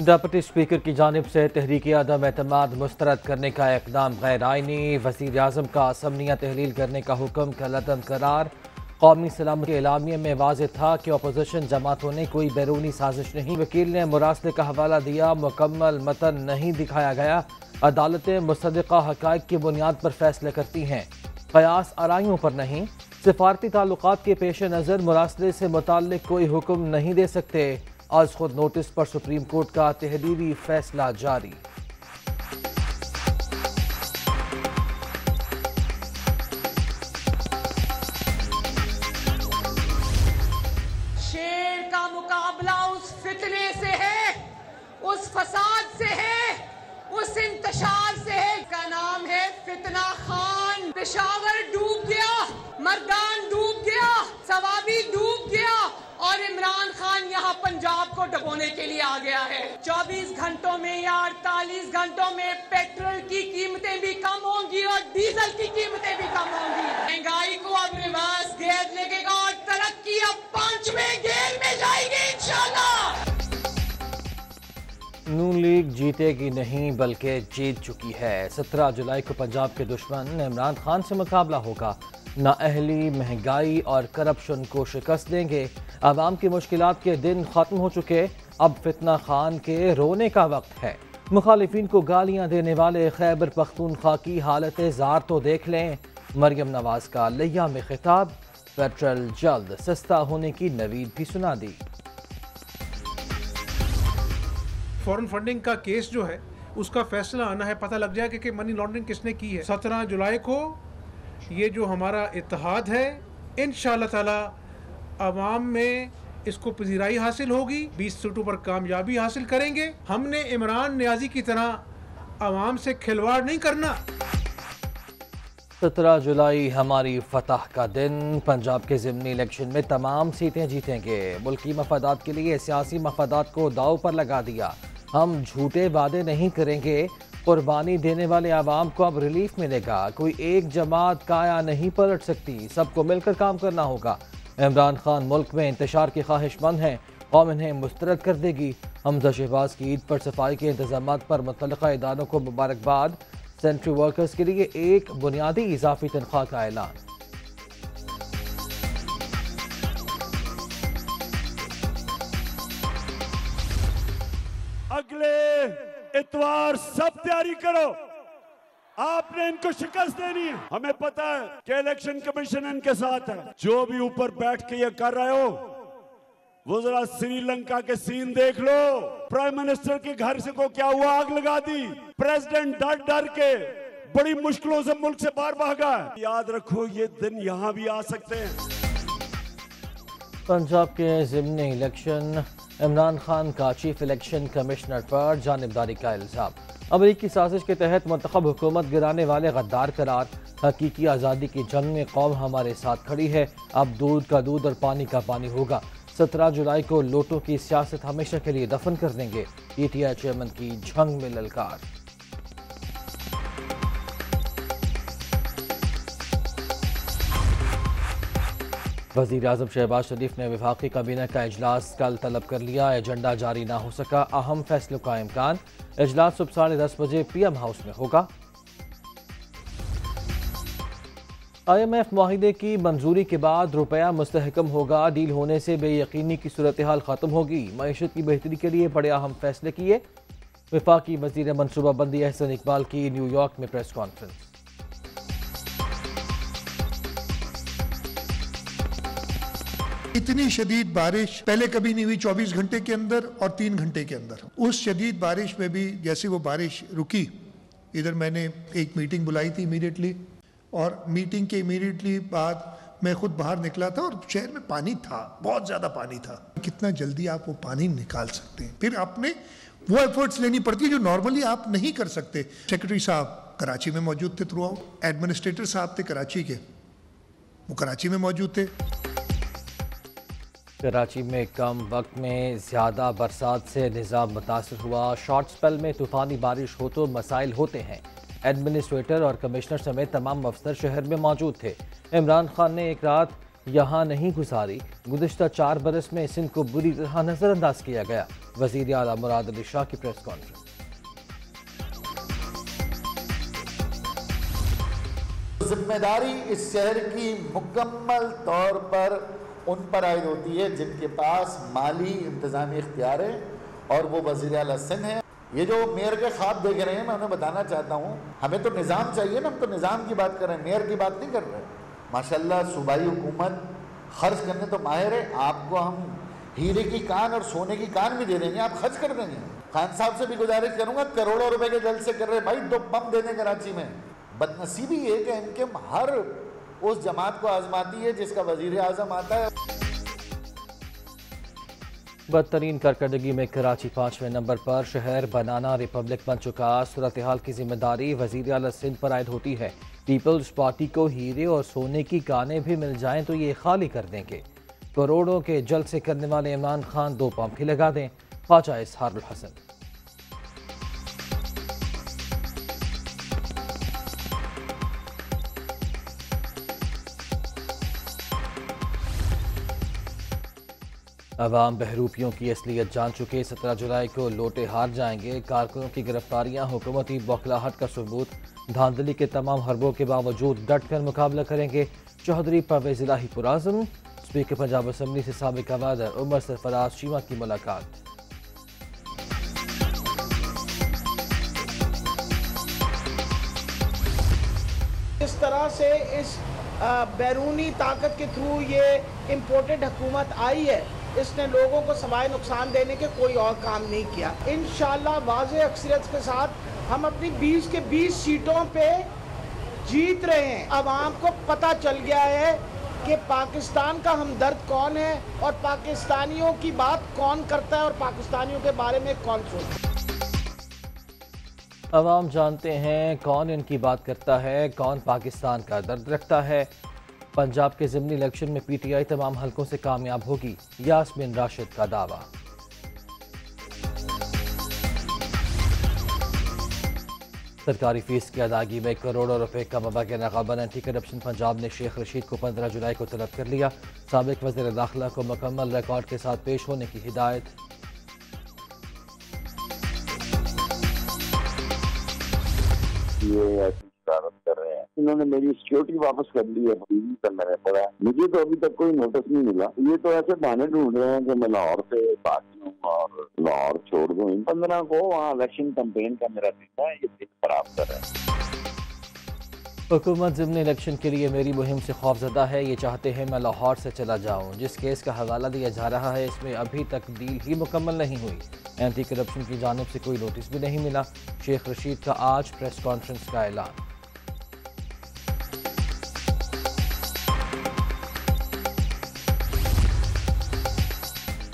Deputy speaker की जानिब से तहरीक अदम एतमाद मुस्तरद करने का इकदाम गैर आइनी। वज़ीर आज़म का असम्बलियाँ तहलील करने का हुक्म कलअदम करार। कौमी सलामती के एलामिया में वाज़ेह था कि अपोजिशन जमातों ने कोई बैरूनी साजिश नहीं। वकील ने मुरासले का हवाला दिया, मुकम्मल मतन नहीं दिखाया गया। अदालतें मुसद्दिक़ा हक़ाइक़ की बुनियाद पर फैसले करती हैं, क़यास आराइयों पर नहीं। सिफारती ताल्लुकात के पेश नज़र मुरासले से मुताल्लिक कोई हुक्म नहीं दे सकते। आज खुद नोटिस पर सुप्रीम कोर्ट का तहरीरी फैसला जारी। शेर का मुकाबला उस फितने से है, उस फसाद से है, उस इंतशार से है। का नाम है फितना खान। पेशावर डूब गया, मर्दान डूब गया, सवाबी डूब गया और इमरान खान यहाँ पंजाब को डुबोने के लिए आ गया है। 24 घंटों में या 48 घंटों में पेट्रोल की कीमतें भी कम होंगी और डीजल की कीमतें भी कम होंगी। महंगाई को अब रिवर्स गेयर लगेगा और तरक्की अब 5वें गेयर में जाएगी इंशाल्लाह। नून लीग जीतेगी नहीं बल्कि जीत चुकी है। 17 जुलाई को पंजाब के दुश्मन इमरान खान से मुकाबला होगा। नाअहली, महंगाई और करप्शन को शिकस्त देंगे। आवाम की मुश्किलात के दिन ख़त्म हो चुके, अब फितना खान के रोने का वक्त है। मुखालिफिन को गालियां देने वाले खैबर पख्तूनख्वा की हालत ज़ार तो देख लें। मरियम नवाज का लिया में खिताब, पेट्रोल जल्द सस्ता होने की नवीद भी सुना दी। फॉरेन फंडिंग का केस जो है उसका फैसला आना है, पता लग जाएगा कि मनी लॉन्ड्रिंग किसने की है। 17 जुलाई को ये जो हमारा इत्तेहाद है, इंशाअल्लाह ताला अवाम में इसको पजीराई हासिल होगी। 20 सीटों पर कामयाबी हासिल करेंगे। हमने इमरान नियाजी की तरह अवाम से खिलवाड़ नहीं करना। 17 जुलाई हमारी फतह का दिन। पंजाब के ज़िमनी इलेक्शन में तमाम सीटें जीतेंगे। मुल्की मफादात के लिए सियासी मफादात को दाव पर लगा दिया। हम झूठे वादे नहीं करेंगे। कुर्बानी देने वाले आवाम को अब रिलीफ मिलेगा। कोई एक जमात काया नहीं पलट सकती, सबको मिलकर काम करना होगा। इमरान खान मुल्क में इंतशार की ख्वाहिशमंद हैं, कौम इन्हें मुस्तरद कर देगी। हमजा शहबाज की ईद पर सफाई के इंतजाम पर मुतल्लिका इदारों को मुबारकबाद। सेंट्री वर्कर्स के लिए एक बुनियादी इजाफी तनख्वाह का ऐलान। अगले इतवार सब तैयारी करो, आपने इनको शिकस्त देनी है। हमें पता है कि इलेक्शन कमीशन इनके साथ है। जो भी ऊपर बैठ के ये कर रहे हो, वो जरा श्रीलंका के सीन देख लो। प्राइम मिनिस्टर के घर से को क्या हुआ, आग लगा दी। प्रेसिडेंट डर डर के बड़ी मुश्किलों से मुल्क से बाहर भागा है। याद रखो ये दिन यहां भी आ सकते हैं। पंजाब के ज़िमनी इलेक्शन, इमरान खान का चीफ इलेक्शन कमिश्नर पर जानिबदारी का इल्ज़ाम। अमरीकी साजिश के तहत मुंतखब हुकूमत गिराने वाले गद्दार करार। हकीकी आज़ादी की जंग में कौम हमारे साथ खड़ी है। अब दूध का दूध और पानी का पानी होगा। 17 जुलाई को लोटों की सियासत हमेशा के लिए दफन कर देंगे। पीटीआई चेयरमैन की जंग में ललकार। वज़ीर आज़म शहबाज शरीफ ने वफाकी काबीना का इजलास कल तलब कर लिया। एजेंडा जारी ना हो सका, अहम फैसलों का इम्कान। इजलास सुबह 10:30 बजे PM हाउस में होगा। IMF मुआहिदे की मंजूरी के बाद रुपया मुस्तहकम होगा। डील होने से बेयकीनी की सूरत हाल खत्म होगी। मईशत की बेहतरी के लिए बड़े अहम फैसले किए। वफाकी वज़ीर मनसूबाबंदी अहसन इकबाल की न्यूयॉर्क में प्रेस कॉन्फ्रेंस। इतनी शदीद बारिश पहले कभी नहीं हुई 24 घंटे के अंदर और 3 घंटे के अंदर। उस शदीद बारिश में भी जैसे वो बारिश रुकी, इधर मैंने एक मीटिंग बुलाई थी इमीडिएटली, और मीटिंग के इमीडिएटली बाद मैं खुद बाहर निकला था और शहर में पानी था, बहुत ज़्यादा पानी था। कितना जल्दी आप वो पानी निकाल सकते हैं, फिर आपने वो एफर्ट्स लेनी पड़ती है जो नॉर्मली आप नहीं कर सकते। सेक्रेटरी साहब कराची में मौजूद थे थ्रू आउट, एडमिनिस्ट्रेटर साहब थे कराची के, वो कराची में मौजूद थे। कराची में कम वक्त में ज़्यादा बरसात से निज़ाम मुतासर हुआ। शॉर्ट स्पेल में तूफ़ानी बारिश हो तो मसाइल होते हैं। एडमिनिस्ट्रेटर और कमिश्नर समेत तमाम अफसर शहर में मौजूद थे। इमरान खान ने एक रात यहाँ नहीं गुजारी। गुज़िश्ता 4 बरस में सिंध को बुरी तरह नजरअंदाज किया गया। वज़ीर आला मुराद अली शाह की प्रेस कॉन्फ्रेंस। जिम्मेदारी इस शहर की मुकम्मल तौर पर उन पर आयद होती है जिनके पास माली इंतजामी इख्तियार है, और वो वज़ीर आला सिंध है। ये जो मेयर के ख्वाब देख रहे हैं, मैं उन्हें बताना चाहता हूँ, हमें तो निज़ाम चाहिए ना, हम तो निज़ाम की बात कर रहे हैं, मेयर की बात नहीं कर रहे। माशाल्लाह सूबाई हुकूमत खर्च करने तो माहिर है। आपको हम हीरे की कान और सोने की कान भी दे देंगे, आप खर्च कर देंगे। खान साहब से भी गुजारिश करूँगा, करोड़ों रुपए के जल से कर रहे भाई, 2 बम दे दें कराची में। बदनसीबी ये कि इनके हर उस जमात को आजमाती है जिसका वजीर आजम आता है। बदतरीन कारकर्दगी में कराची 5वें नंबर पर शहर बनाना रिपब्लिक बन चुका। सूरत हाल की जिम्मेदारी वज़ीर आला सिंध पर आयद होती है। पीपल्स पार्टी को हीरे और सोने की कानें भी मिल जाएं तो ये खाली कर देंगे। करोड़ों के जल से करने वाले इमरान खान 2 पंप ही लगा दें। ख्वाजा इसहारुल हसन। अवाम बहरूपियों की असलियत जान चुके। 17 जुलाई को लोटे हार जाएंगे। कारकुनों की गिरफ्तारियां हुकूमती बौखलाहट का सबूत। धांधली के तमाम हरबों के बावजूद डट कर मुकाबला करेंगे। चौधरी परवेज इलाही पुराज़म। स्पीकर पंजाब असम्बली से साबिक गवर्नर उमर सरफराज चीमा की मुलाकात। इस तरह से इस बैरूनी ताकत के थ्रू ये इम्पोर्टेड हुकूमत आई है, इसने लोगों को सवाए नुकसान देने के कोई और काम नहीं किया। इंशाअल्लाह वाज़े अक्सरियत के साथ हम अपनी 20 के 20 सीटों पे जीत रहे हैं। अवाम को पता चल गया है कि पाकिस्तान का हमदर्द कौन है और पाकिस्तानियों की बात कौन करता है और पाकिस्तानियों के बारे में कौन सोचता है। अवाम जानते हैं कौन इनकी बात करता है, कौन पाकिस्तान का दर्द रखता है। पंजाब के ज़िमनी इलेक्शन में पीटीआई तमाम हलकों से कामयाब होगी। यास्मीन राशिद का दावा। सरकारी फीस की अदायगी में करोड़ों रुपए का मबलग़ नाक़ाबिल। एंटी करप्शन पंजाब ने शेख रशीद को 15 जुलाई को तलब कर लिया। साबिक वज़ीर दाखिला को मुकम्मल रिकॉर्ड के साथ पेश होने की हिदायत। ये ऐसी शरारत कर रहे हैं, इन्होंने मेरी सिक्योरिटी वापस कर ली है। मैंने पढ़ा, मुझे तो अभी तक कोई नोटिस नहीं मिला। ये तो ऐसे बहाने ढूंढ रहे हैं कि मैं लाहौर से बात लूँ और लाहौर छोड़ दूँ। 15 को वहाँ इलेक्शन कैंपेन का मेरा दिन है, ये दिन खराब कर रहे हैं। हुकूमत ज़िमनी इलेक्शन के लिए मेरी मुहिम से खौफजदा है। ये चाहते हैं मैं लाहौर से चला जाऊँ। जिस केस का हवाला दिया जा रहा है इसमें अभी तक डील ही मुकम्मल नहीं हुई। एंटी करप्शन की जानिब से कोई नोटिस भी नहीं मिला। शेख रशीद का आज प्रेस कॉन्फ्रेंस का ऐलान।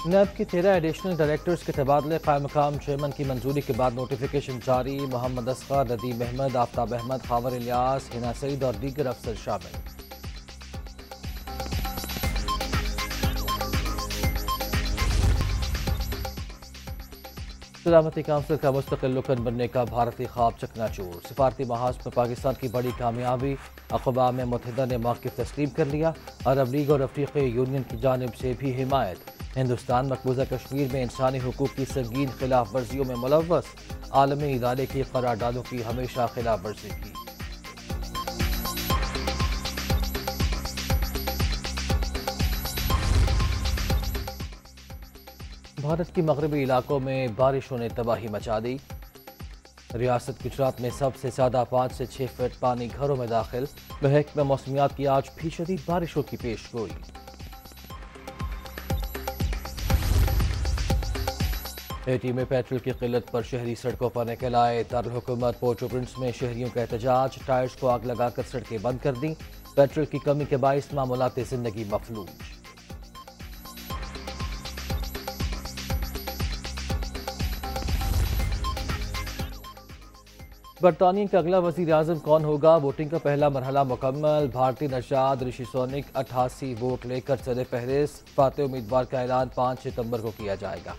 नैब की 13 एडिशनल डायरेक्टर्स के तबादले। क़ायम मकाम चेयरमैन की मंजूरी के बाद नोटिफिकेशन जारी। मोहम्मद असगर, नदीम अहमद, आफ्ताब अहमद, खावर इलियास, हिना सईद और दीगर अफसर शामिल। सलामती काउंसिल का मुस्तकिल रुकन बनने का भारतीय ख्वाब चकनाचूर। सिफारती महाज में पाकिस्तान की बड़ी कामयाबी। अक़वाम मुत्तहिदा ने मौक़िफ़ तस्लीम कर लिया। अरब लीग और अफ्रीकी यूनियन की जानिब से भी हिमायत। हिंदुस्तान मकबूजा कश्मीर में इंसानी हुकूक की संगीन खिलाफ वर्जियों में मुलव्वस। आलमी इदारे की करारदादों की हमेशा खिलाफ वर्जी की। भारत के मगरबी इलाकों में बारिशों ने तबाही मचा दी। रियासत गुजरात में सबसे ज़्यादा 5 से 6 फीट पानी घरों में दाखिल। महकमा मौसमियात की आज भी शदीद बारिशों की पेशगोई। एटी में पेट्रोल की किल्लत पर शहरी सड़कों पर निकल आए। दारुल हुकूमत पोर्ट ओ प्रिंस में शहरियों का एहतजाज। टायर्स को आग लगाकर सड़कें बंद कर दी। पेट्रोल की कमी के बाइस मामूलात जिंदगी मफलूज। बरतानिया का अगला वज़ीर आज़म कौन होगा? वोटिंग का पहला मरहला मुकम्मल। भारतीय नशाद ऋषि सोनिक 88 वोट लेकर सदर फहरिस्त। फाते उम्मीदवार का ऐलान 5 सितंबर को किया जाएगा।